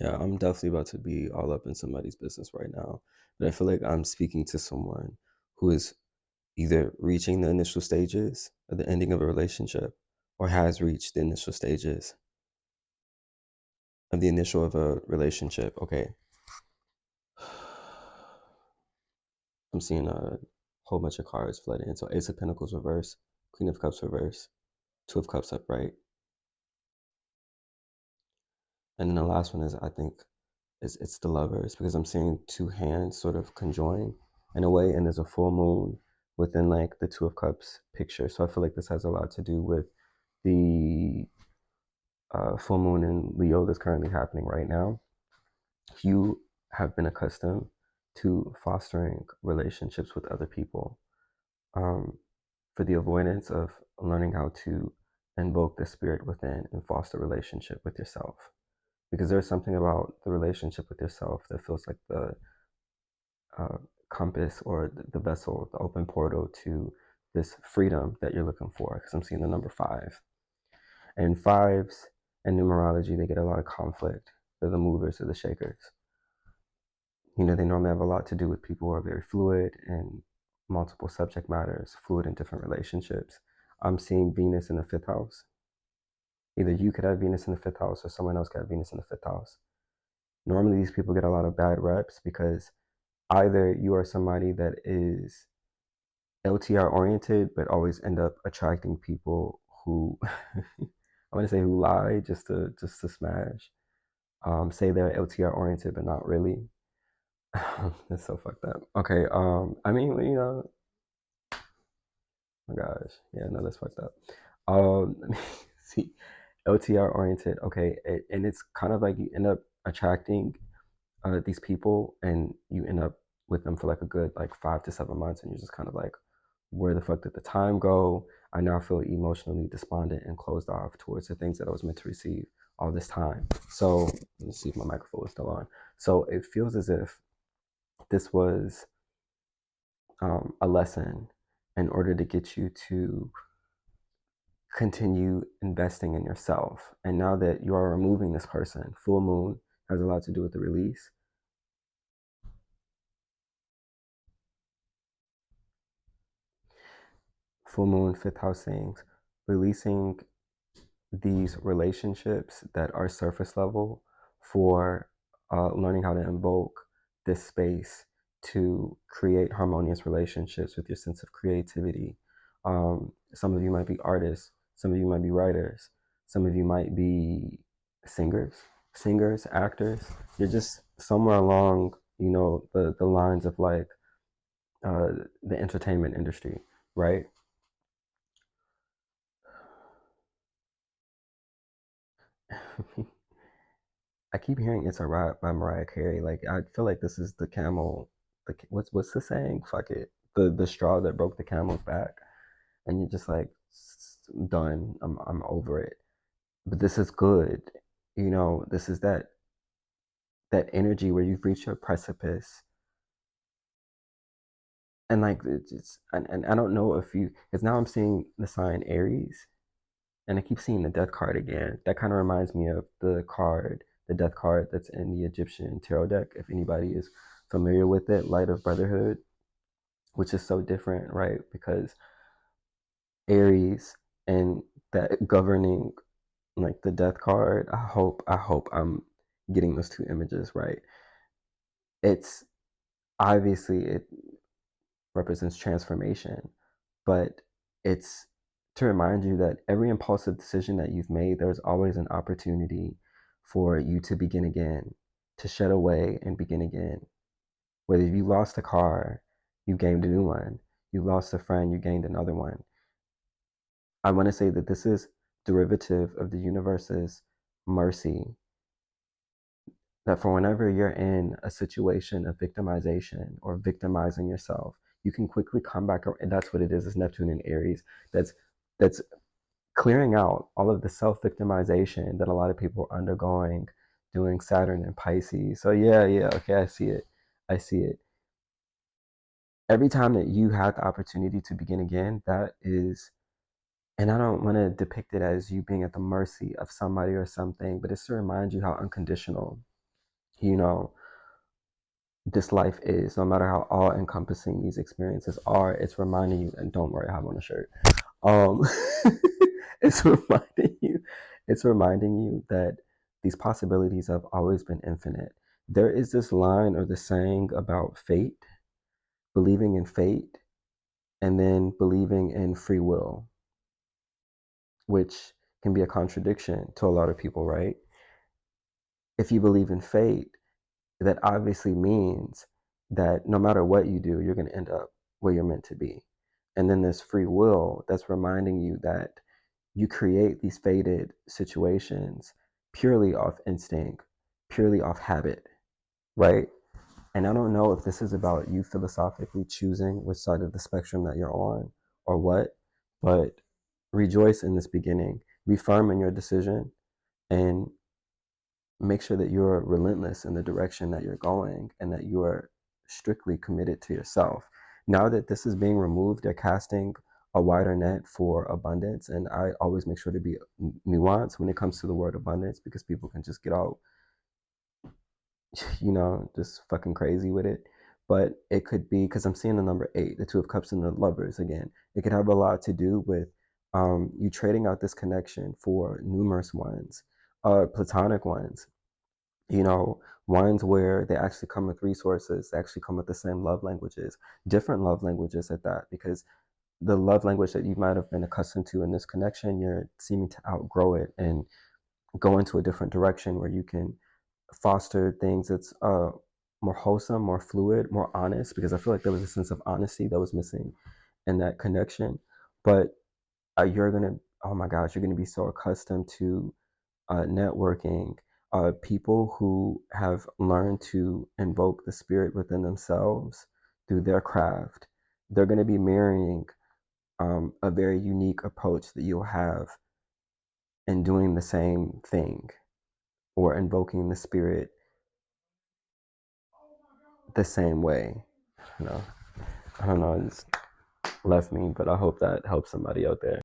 Yeah, I'm definitely about to be all up in somebody's business right now. But I feel like I'm speaking to someone who is either reaching the initial stages of the ending of a relationship or has reached the initial stages of the initial of a relationship. Okay. I'm seeing a whole bunch of cards flooding in. So Ace of Pentacles reverse, Queen of Cups reverse, Two of Cups upright. And then the last one is, I think, it's the Lovers, because I'm seeing two hands sort of conjoin in a way, and there's a full moon within like the Two of Cups picture. So I feel like this has a lot to do with the full moon in Leo that's currently happening right now. You have been accustomed to fostering relationships with other people, for the avoidance of learning how to invoke the spirit within and foster relationship with yourself. Because there's something about the relationship with yourself that feels like the uh, compass or the vessel, the open portal to this freedom that you're looking for. Because I'm seeing the number 5. And fives in numerology, they get a lot of conflict. They're the movers or the shakers. You know, they normally have a lot to do with people who are very fluid in multiple subject matters, fluid in different relationships. I'm seeing Venus in the 5th house. Either you could have Venus in the 5th house or someone else could have Venus in the 5th house. Normally, these people get a lot of bad reps because either you are somebody that is LTR oriented, but always end up attracting people who I want to say who lie just to smash. Say they're LTR oriented, but not really. That's so fucked up. Okay. I mean, you know, oh my gosh, yeah, no, that's fucked up. Let me see, LTR oriented. Okay, and it's kind of like you end up attracting these people, and you end up with them for like a good like 5 to 7 months, and you're just kind of like, where the fuck did the time go? I now feel emotionally despondent and closed off towards the things that I was meant to receive all this time. So let's see if my microphone is still on. So it feels as if this was a lesson in order to get you to continue investing in yourself. And now that you are removing this person, full moon has a lot to do with the release. Full moon, 5th house things, releasing these relationships that are surface level for learning how to invoke this space to create harmonious relationships with your sense of creativity. Some of you might be artists, some of you might be writers, some of you might be singers, actors. You're just somewhere along, you know, the lines of like the entertainment industry, right? I keep hearing "It's a Wrap" by Mariah Carey. Like I feel like this is the camel. What's the saying? Fuck it. The straw that broke the camel's back, and you're just like done. I'm over it. But this is good. You know, this is that energy where you've reached your precipice, and like it's and I don't know if you, because now I'm seeing the sign Aries, and I keep seeing the death card again. That kind of reminds me of the death card that's in the Egyptian tarot deck. If anybody is familiar with it, Light of Brotherhood, which is so different, right? Because Aries and that governing like the death card. I hope I'm getting those two images right. It's obviously it represents transformation, but it's to remind you that every impulsive decision that you've made, there's always an opportunity for you to begin again, to shed away and begin again. Whether you lost a car, you gained a new one. You lost a friend, you gained another one. I want to say that this is derivative of the universe's mercy, that for whenever you're in a situation of victimization or victimizing yourself, you can quickly come back, and that's what it is Neptune in Aries. That's clearing out all of the self-victimization that a lot of people are undergoing doing Saturn and Pisces. So yeah, okay, I see it. I see it. Every time that you have the opportunity to begin again, that is, and I don't want to depict it as you being at the mercy of somebody or something, but it's to remind you how unconditional you know, this life is, no matter how all-encompassing these experiences are, it's reminding you, and don't worry, I have on a shirt. Um, it's reminding you that these possibilities have always been infinite. There is this line or the saying about fate, believing in fate, and then believing in free will, which can be a contradiction to a lot of people, right? If you believe in fate, that obviously means that no matter what you do, you're going to end up where you're meant to be. And then there's free will that's reminding you that you create these fated situations purely off instinct, purely off habit, right? And I don't know if this is about you philosophically choosing which side of the spectrum that you're on or what, but rejoice in this beginning. Be firm in your decision and make sure that you're relentless in the direction that you're going and that you are strictly committed to yourself. Now that this is being removed, they're casting a wider net for abundance. And I always make sure to be nuanced when it comes to the word abundance, because people can just get out, just fucking crazy with it. But it could be, because I'm seeing the number 8, the Two of Cups and the Lovers again. It could have a lot to do with you trading out this connection for numerous ones, platonic ones, ones where they actually come with resources, they actually come with the same love languages, different love languages at that, because the love language that you might have been accustomed to in this connection, you're seeming to outgrow it and go into a different direction where you can foster things that's more wholesome, more fluid, more honest, because I feel like there was a sense of honesty that was missing in that connection. But you're going to, oh my gosh, you're going to be so accustomed to networking, people who have learned to invoke the spirit within themselves through their craft. They're going to be mirroring a very unique approach that you'll have in doing the same thing or invoking the spirit the same way. You know, I don't know, it just left me, but I hope that helps somebody out there.